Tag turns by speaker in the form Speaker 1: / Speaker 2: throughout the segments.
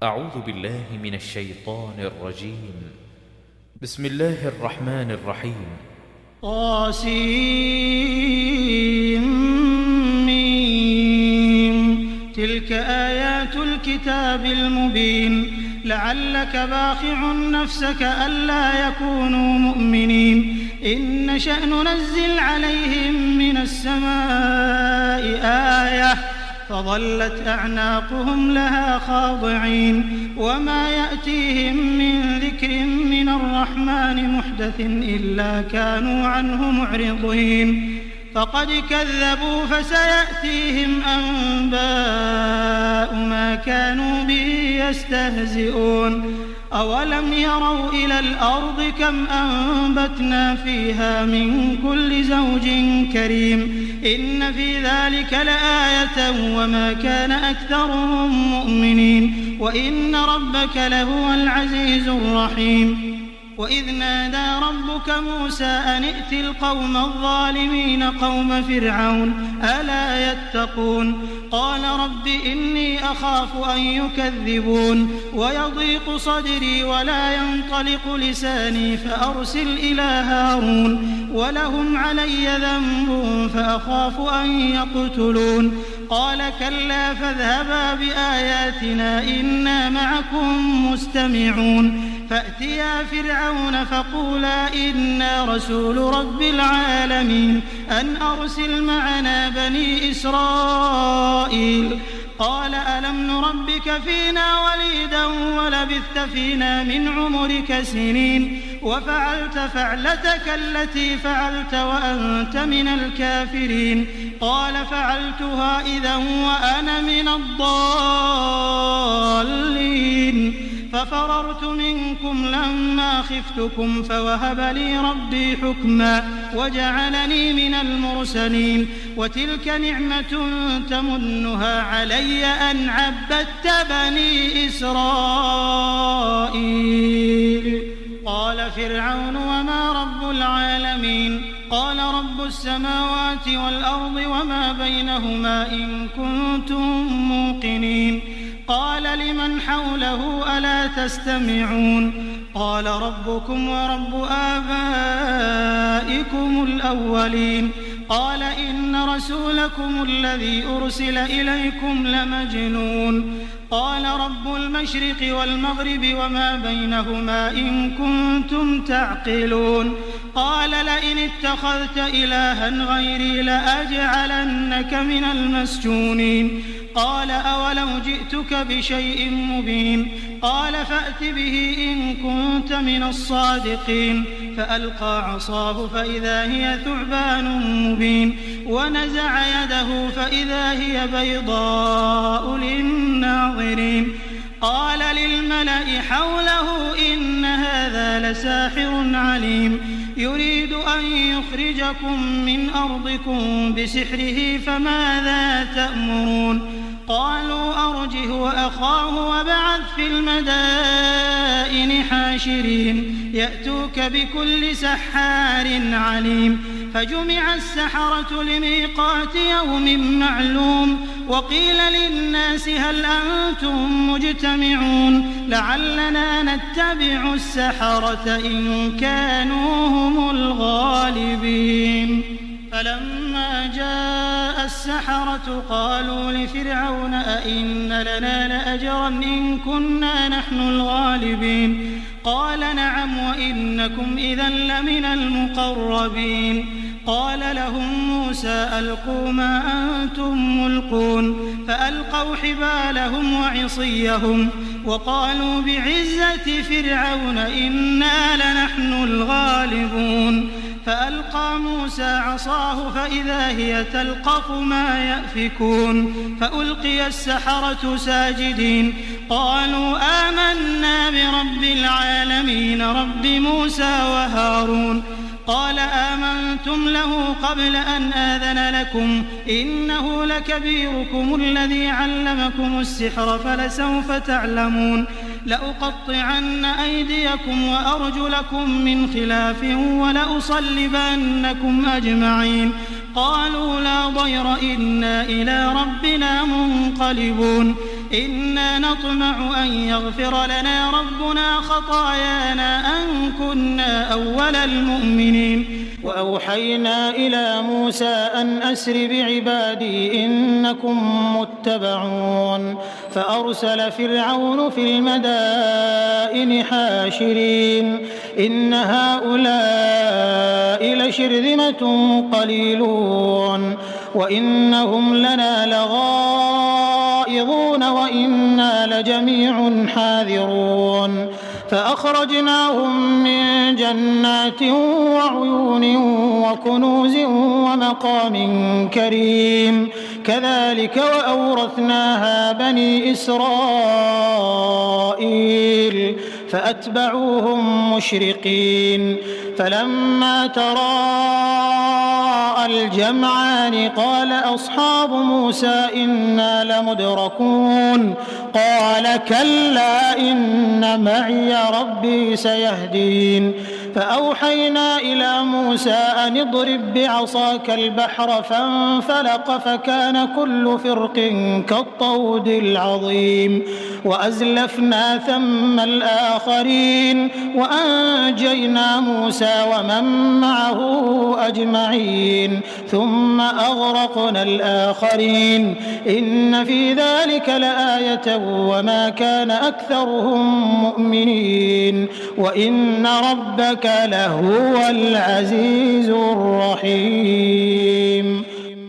Speaker 1: أعوذ بالله من الشيطان الرجيم. بسم الله الرحمن الرحيم.
Speaker 2: طاسيم. تلك آيات الكتاب المبين. لعلك باخع نفسك ألا يكونوا مؤمنين. إن نشأ ننزل عليهم من السماء آية فظلت أعناقهم لها خاضعين. وما يأتيهم من ذكر من الرحمن محدث إلا كانوا عنه معرضين. فقد كذبوا فسيأتيهم أنباء ما كانوا به يستهزئون. أولم يروا إلى الأرض كم أنبتنا فيها من كل زوج كريم. إن في ذلك لآية وما كان أكثرهم مؤمنين وإن ربك لهو العزيز الرحيم. وإذ نادى ربك موسى أن ائت القوم الظالمين قوم فرعون ألا يتقون. قال رب إني أخاف أن يكذبون ويضيق صدري ولا ينطلق لساني فأرسل إلى هارون ولهم علي ذنب فأخاف أن يقتلون. قال كلا فاذهبا بآياتنا إنا معكم مستمعون. فأتيا فرعون فقولا إنا رسول رب العالمين أن أرسل معنا بني إسرائيل. قال ألم نربك فينا وليدا ولبثت فينا من عمرك سنين وفعلت فعلتك التي فعلت وأنت من الكافرين. قال فعلتها إذا وأنا من الضالين. ففررت منكم لما خفتكم فوهب لي ربي حكما وجعلني من المرسلين. وتلك نعمة تمنها علي أن عبدت بني إسرائيل. قال فرعون وما رب العالمين. قال رب السماوات والأرض وما بينهما إن كنتم موقنين. قال لمن حوله ألا تستمعون. قال ربكم ورب آبائكم الأولين. قال إن رسولكم الذي أرسل إليكم لمجنون. قال رب المشرق والمغرب وما بينهما إن كنتم تعقلون. قال لئن اتخذت إلها غيري لأجعلنك من المسجونين. قال أولو جئتك بشيء مبين. قال فأت به إن كنت من الصادقين. فألقى عصاه فإذا هي ثعبان مبين ونزع يده فإذا هي بيضاء للناظرين. قال للملأ حوله إن هذا لساحر عليم يريد أن يخرجكم من أرضكم بسحره فماذا تأمرون. قالوا أرجه وأخاه وابعث في المدائن حاشرين يأتوك بكل سحار عليم. فجمع السحرة لميقات يوم معلوم. وقيل للناس هل أنتم مجتمعون لعلنا نتبع السحرة إن كانوا هم الغالبين. فلما جاء السحرة قالوا لفرعون أئن لنا لأجرا إن كنا نحن الغالبين. قال نعم وإنكم إذا لمن المقربين. قال لهم موسى ألقوا ما أنتم ملقون. فألقوا حبالهم وعصيهم وقالوا بعزة فرعون إنا لنحن الغالبون. فألقى موسى عصاه فإذا هي تلقف ما يأفكون. فألقي السحرة ساجدين قالوا آمنا برب العالمين رب موسى وهارون. قال آمنتم له قبل أن آذن لكم إنه لكبيركم الذي علمكم السحر فلسوف تعلمون. لأقطعن أيديكم وأرجلكم من خلاف ولأصلبنكم أجمعين. قالوا لا ضير إنا إلى ربنا منقلبون. إنا نطمع أن يغفر لنا ربنا خطايانا أن كنا أول المؤمنين. وأوحينا إلى موسى أن أسر بعبادي إنكم متبعون فأرسل فرعون في المدائن حاشرين إن هؤلاء لشرذمة قليلون وإنهم لنا لغائظون وإنا لجميع حاذرون فأخرجناهم من جنات وعيون وكنوز ومقام كريم كذلك وأورثناها بني إسرائيل فأتبعوهم مشرقين فلما تراءى الجمعان قال أصحاب موسى إنا لمدركون قال كلا إن معي ربي سيهدين فأوحينا إلى موسى أن اضرب بعصاك البحر فانفلق فكان كل فرق كالطود العظيم وأزلفنا ثم الآخرين وأنجينا موسى ومن معه أجمعين ثم أغرقنا الآخرين إن في ذلك لآية وما كان أكثرهم مؤمنين وإن ربك لهو العزيز الرحيم.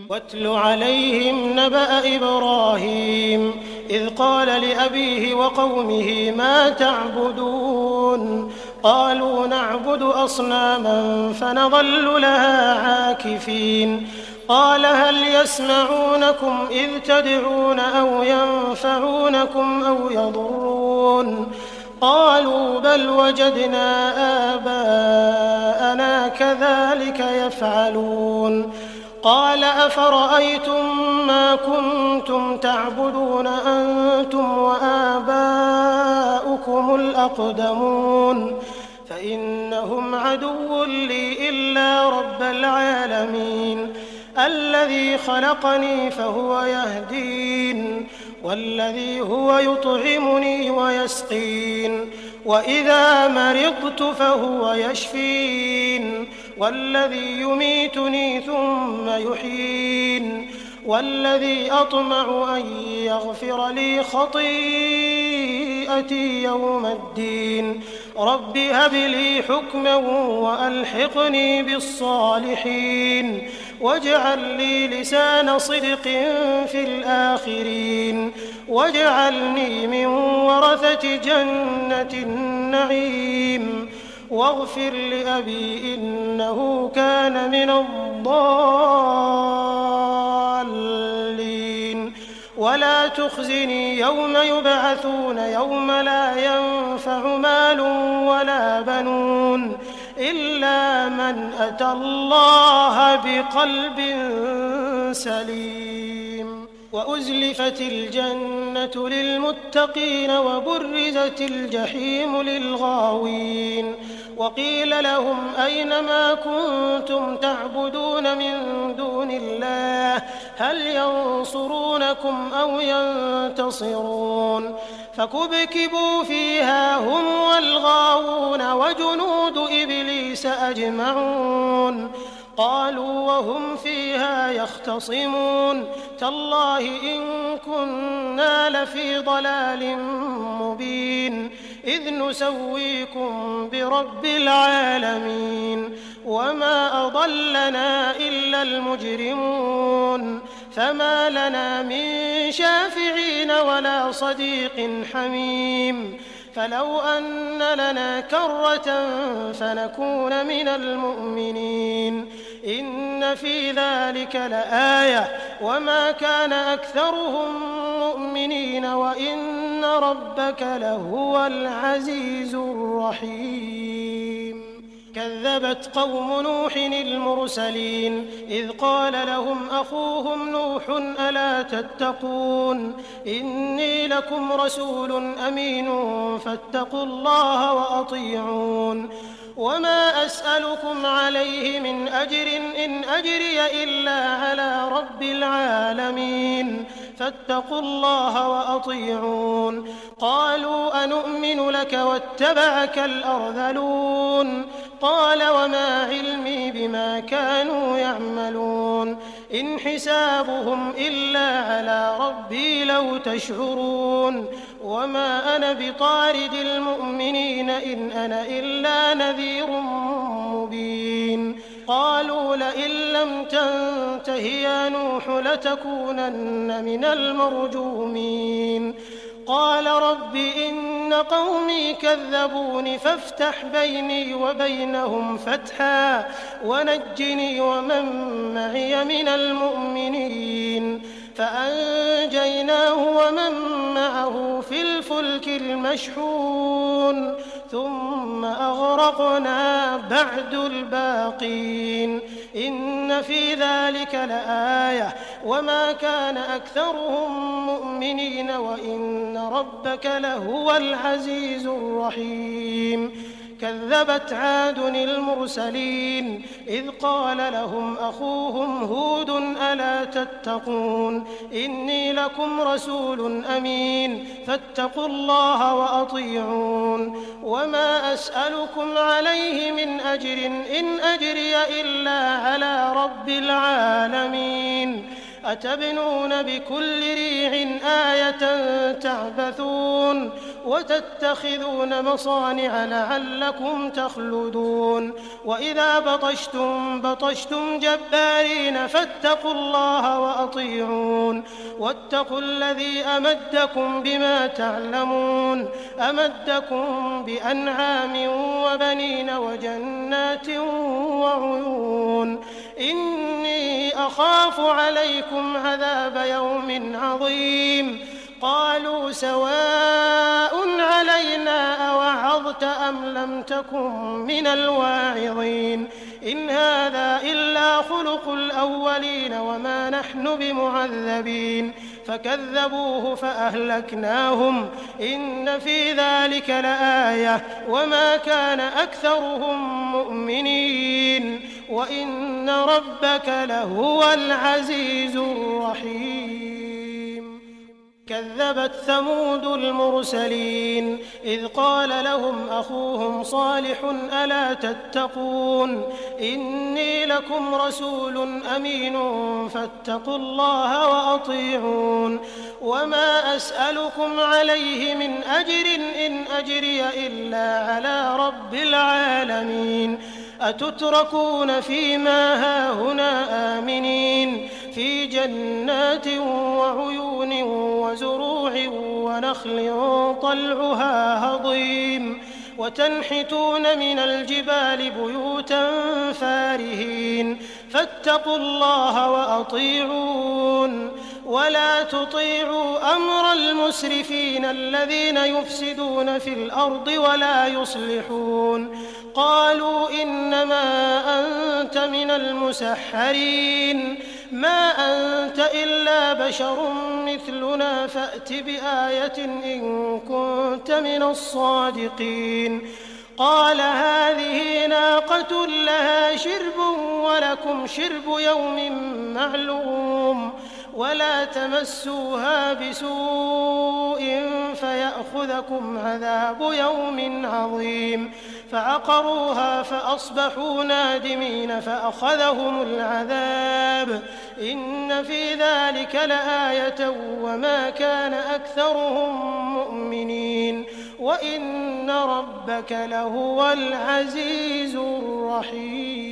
Speaker 2: واتل عليهم نبأ إبراهيم إذ قال لأبيه وقومه ما تعبدون قالوا نعبد أصناما فنظل لها عاكفين قال هل يسمعونكم إذ تدعون أو ينفعونكم أو يضرون قالوا بل وجدنا آباءنا كذلك يفعلون قال أفرأيتم ما كنتم تعبدون أنتم وآباؤكم الأقدمون فإنهم عدو لي إلا رب العالمين الذي خلقني فهو يهدين والذي هو يطعمني ويسقين وإذا مرضت فهو يشفين والذي يميتني ثم يحيين والذي أطمع أن يغفر لي خطيئتي يوم الدين رب هب لي حكما وألحقني بالصالحين واجعل لي لسان صدق في الآخرين واجعلني من ورثة جنة النعيم واغفر لأبي إنه كان من الضالين ولا تخزني يوم يبعثون يوم لا ينفع مال ولا بنون إلا من أتى الله بقلب سليم وأزلفت الجنة للمتقين وبرزت الجحيم للغاوين وقيل لهم أين ما كنتم تعبدون من دون الله هل ينصرونكم أو ينتصرون فكبكبوا فيها هم والغاوون وجنود إبليس أجمعون قالوا وهم فيها يختصمون تالله إن كنا لفي ضلال مبين إذ نسويكم برب العالمين وما أضلنا إلا المجرمون فما لنا من شافعين ولا صديق حميم فلو أن لنا كرة فنكون من المؤمنين إن في ذلك لآية وما كان أكثرهم مؤمنين وإن ربك لهو العزيز الرحيم. كذبت قوم نوح المرسلين إذ قال لهم أخوهم نوح ألا تتقون إني لكم رسول أمين فاتقوا الله وأطيعون وما أسألكم عليه من أجر إن أجري إلا على رب العالمين فاتقوا الله وأطيعون قالوا أنؤمن لك واتبعك الأرذلون قال وما علمي بما كانوا يعملون إن حسابهم إلا على ربي لو تشعرون وما أنا بطارد المؤمنين إن أنا إلا نذير مبين قالوا لئن لم تنته يا نوح لتكونن من المرجومين قال رب إن قومي كذبون فافتح بيني وبينهم فتحا ونجني ومن معي من المؤمنين فأنجيناه ومن معه في الفلك المشحون ثم أغرقنا بعد الباقين إن في ذلك لآية وما كان أكثرهم مؤمنين وإن ربك لهو العزيز الرحيم كذبت عاد المرسلين إذ قال لهم أخوهم هود ألا تتقون إني لكم رسول أمين فاتقوا الله وأطيعون وما أسألكم عليه من أجر إن أجري إلا على رب العالمين أتبنون بكل ريع آية تعبثون وتتخذون مصانع لعلكم تخلدون وإذا بطشتم جبارين فاتقوا الله وأطيعون واتقوا الذي أمدكم بما تعلمون أمدكم بأنعام وبنين وجنات وعيون إني أخاف عليكم عذاب يوم عظيم قالوا سواء علينا أوعظت أم لم تكن من الواعظين إن هذا إلا خلق الأولين وما نحن بمعذبين فكذبوه فأهلكناهم إن في ذلك لآية وما كان أكثرهم مؤمنين وإن ربك لهو العزيز الرحيم كذبت ثمود المرسلين إذ قال لهم أخوهم صالح ألا تتقون إني لكم رسول أمين فاتقوا الله وأطيعون وما أسألكم عليه من أجر إن أجري إلا على رب العالمين أتتركون فيما هاهنا آمنين في جنات وعيون وزروع ونخل طلعها هضيم وتنحتون من الجبال بيوتا فارهين فاتقوا الله وأطيعون ولا تطيعوا أمر المسرفين الذين يفسدون في الأرض ولا يصلحون قالوا إنما أنت من المسحرين ما أنت إلا بشر مثلنا فأت بآية إن كنت من الصادقين قال هذه ناقة لها شرب ولكم شرب يوم معلوم ولا تمسوها بسوء فيأخذكم عذاب يوم عظيم فعقروها فأصبحوا نادمين فأخذهم العذاب إن في ذلك لآية وما كان أكثرهم مؤمنين وإن ربك لهو العزيز الرحيم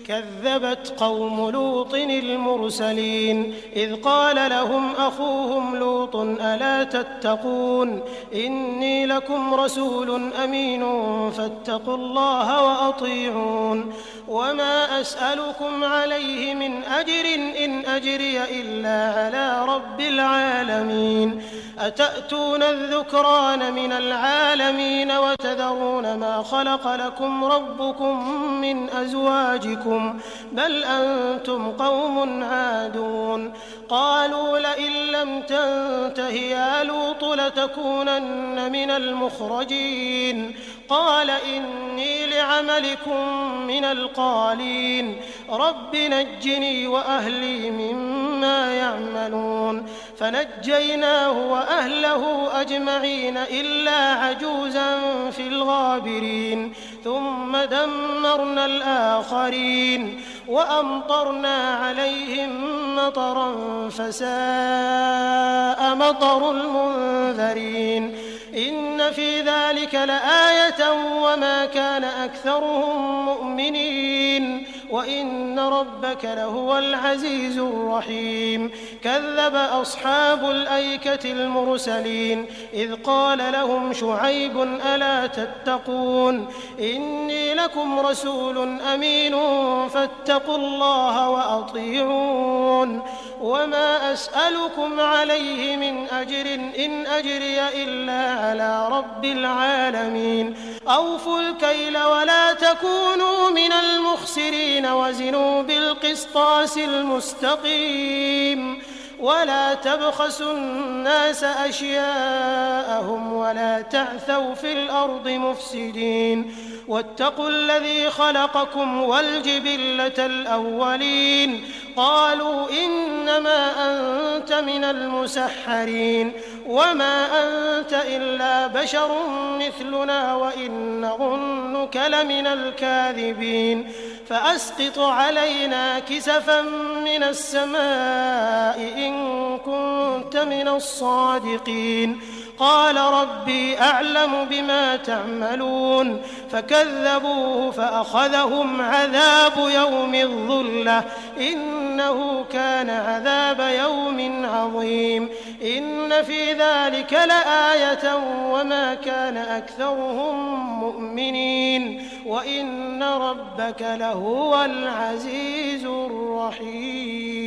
Speaker 2: كذبت قوم لوط المرسلين إذ قال لهم أخوهم لوط ألا تتقون إني لكم رسول أمين فاتقوا الله وأطيعون وما أسألكم عليه من أجر إن أجري إلا على رب العالمين أتأتون الذكران من العالمين وتذرون ما خلق لكم ربكم من أزواجكم بل أنتم قوم عادون قالوا لئن لم تنته يا لوط لتكونن من المخرجين قال إني لعملكم من القالين رب نجني وأهلي مما بما يعملون فنجيناه وأهله أجمعين إلا عجوزا في الغابرين ثم دمرنا الآخرين وأمطرنا عليهم مطرا فساء مطر المنذرين إن في ذلك لآية وما كان أكثرهم مؤمنين وإن ربك لهو العزيز الرحيم كذب أصحاب الأيكة المرسلين إذ قال لهم شعيب ألا تتقون إني لكم رسول أمين فاتقوا الله وأطيعون وما أسألكم عليه من أجر إن أجري إلا على رب العالمين أوفوا الكيل ولا تكونوا من المخسرين وزنوا بالقسطاس المستقيم ولا تبخسوا الناس أشياءهم ولا تعثوا في الأرض مفسدين واتقوا الذي خلقكم والجبلة الأولين قالوا إنما أنت من المسحرين وما أنت إلا بشر مثلنا وإن نظنك لمن الكاذبين فأسقط علينا كسفا من السماء إن كنت من الصادقين قال ربي أعلم بما تعملون فكذبوه فأخذهم عذاب يوم الظلة إنه كان عذاب يوم عظيم إن في ذلك لآية وما كان أكثرهم مؤمنين وإن ربك لهو العزيز الرحيم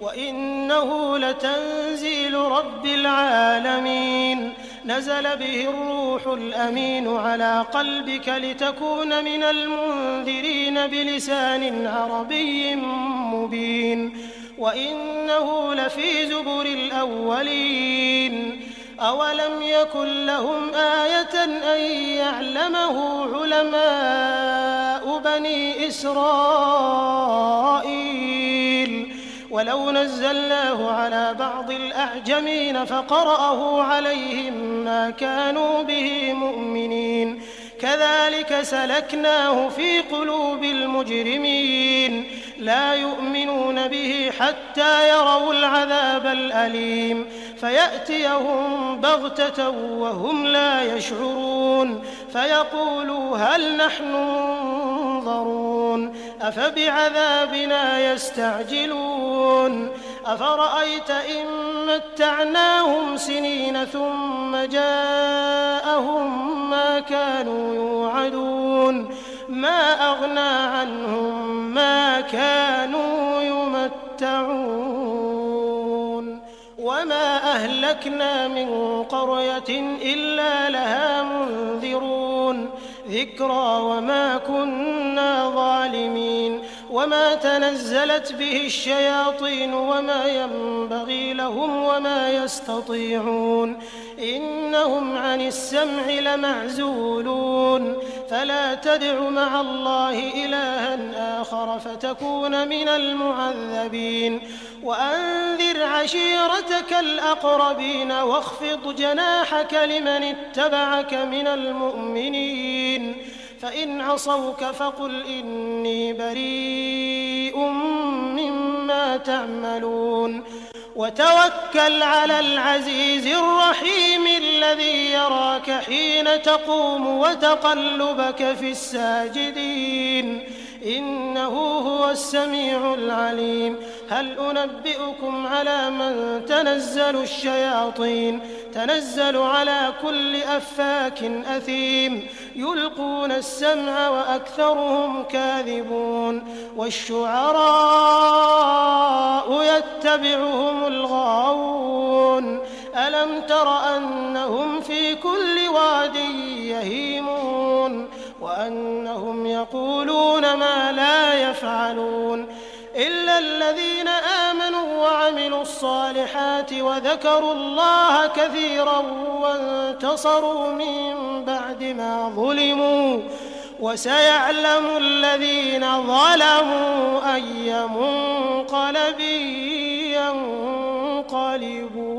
Speaker 2: وإنه لتنزيل رب العالمين نزل به الروح الأمين على قلبك لتكون من المنذرين بلسان عربي مبين وإنه لفي زبر الأولين أولم يكن لهم آية أن يعلمه علماء بني إسرائيل ولو نزلناه على بعض الأعجمين فقرأه عليهم ما كانوا به مؤمنين كذلك سلكناه في قلوب المجرمين لا يؤمنون به حتى يروا العذاب الأليم فيأتيهم بغتة وهم لا يشعرون فيقولوا هل نحن منظرون أفبعذابنا يستعجلون أفرأيت إن متعناهم سنين ثم جاءهم ما كانوا يوعدون ما أغنى عنهم ما كانوا يمتعون وما أهلكنا من قرية إلا لها منذرون ذكرى وما كنا ظالمين وما تنزلت به الشياطين وما ينبغي لهم وما يستطيعون إنهم عن السمع لمعزولون فلا تدع مع الله إلها آخر فتكون من المعذبين وأنذر عشيرتك الأقربين واخفض جناحك لمن اتبعك من المؤمنين فإن عصوك فقل إني بريء مما تعملون وتوكل على العزيز الرحيم الذي يراك حين تقوم وتقلبك في الساجدين إنه هو السميع العليم هل أنبئكم على من تنزل الشياطين تنزل على كل أفاك أثيم يلقون السمع وأكثرهم كاذبون والشعراء يتبعهم الغاوون ألم تر أنهم في كل واد يهيمون وأنهم يقولون ما لا يفعلون إلا الذين آمنوا وعملوا الصالحات وذكروا الله كثيرا وانتصروا من بعد ما ظلموا وسيعلم الذين ظلموا أي منقلب ينقلبون.